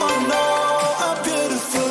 Oh no, I'm beautiful.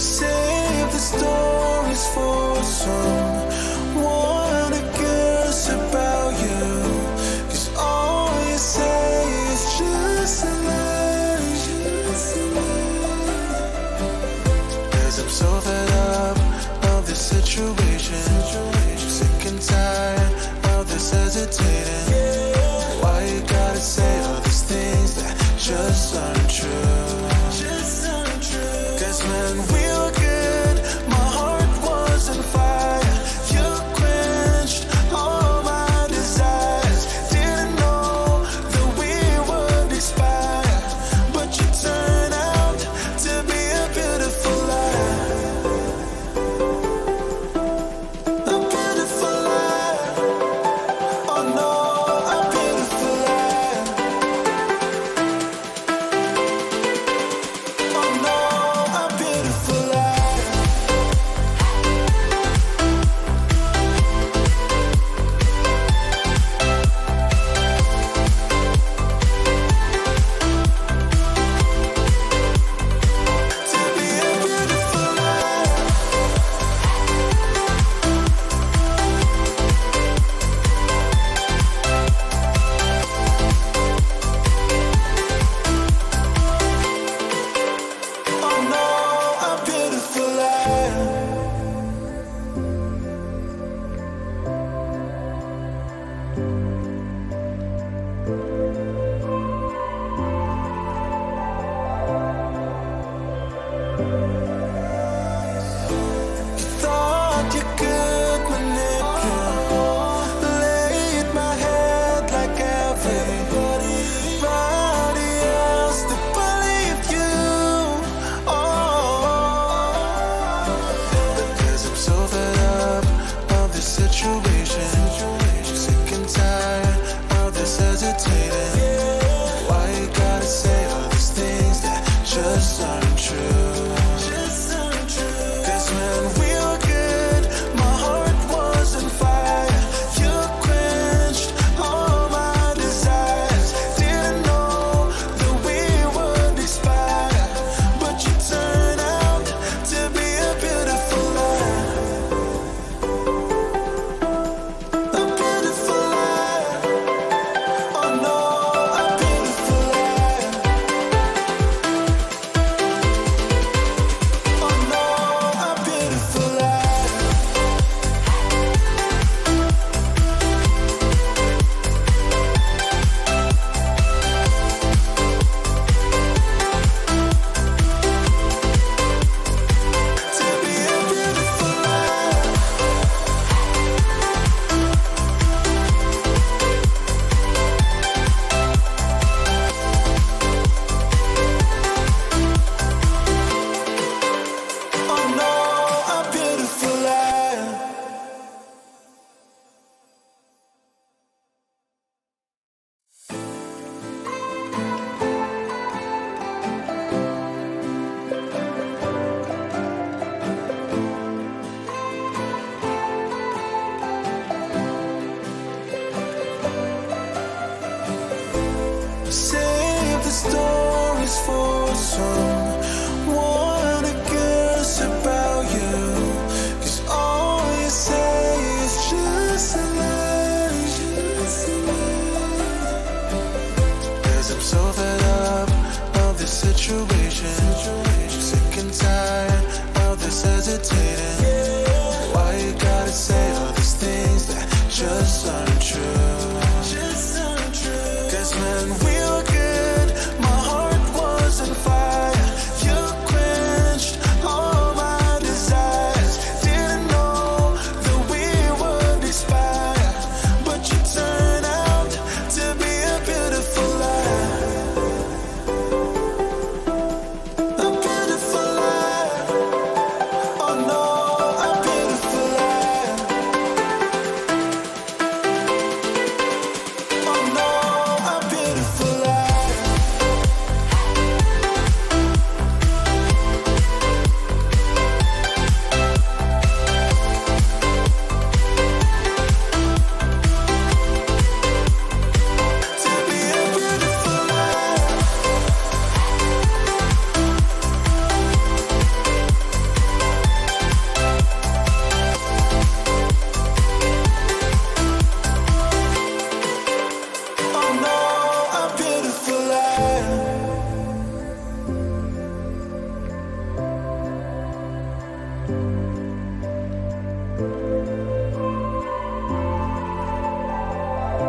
Save the stories for someone who cares about you. 'Cause all you say is just a lie, just a lie. 'Cause I'm so fed up of this situation. Sick and tired of this hesitating. Why you gotta say all these things that just aren't true? Just aren't true. 'Cause when we were good, my heart was on fire. You quenched all my desires. Didn't know that we would expire, but you turned out to be a beautiful lie. A beautiful lie. Oh no, a beautiful lie. Oh no, a beautiful lie. To be a beautiful lie. Thought you could manipulate my head like everybody else to believe you. Oh, because I'm so fed up of this situation. Sick and tired of this hesitating. Why you gotta say all these things that just aren't true? When we were good, my heart was on fire. You quenched all my desires. Didn't know that we would expire, but you turned out to be a beautiful lie. A beautiful lie. Oh no, a beautiful lie. Oh no, a beautiful lie. To be a beautiful lie. Oh no, a beautiful lie. Save the stories for someone who cares about you. 'Cause all you say is just a lie. 'Cause I'm so fed up of this situation. Sick and tired of this hesitating. Why you gotta say all these things that just aren't true? 'Cause when we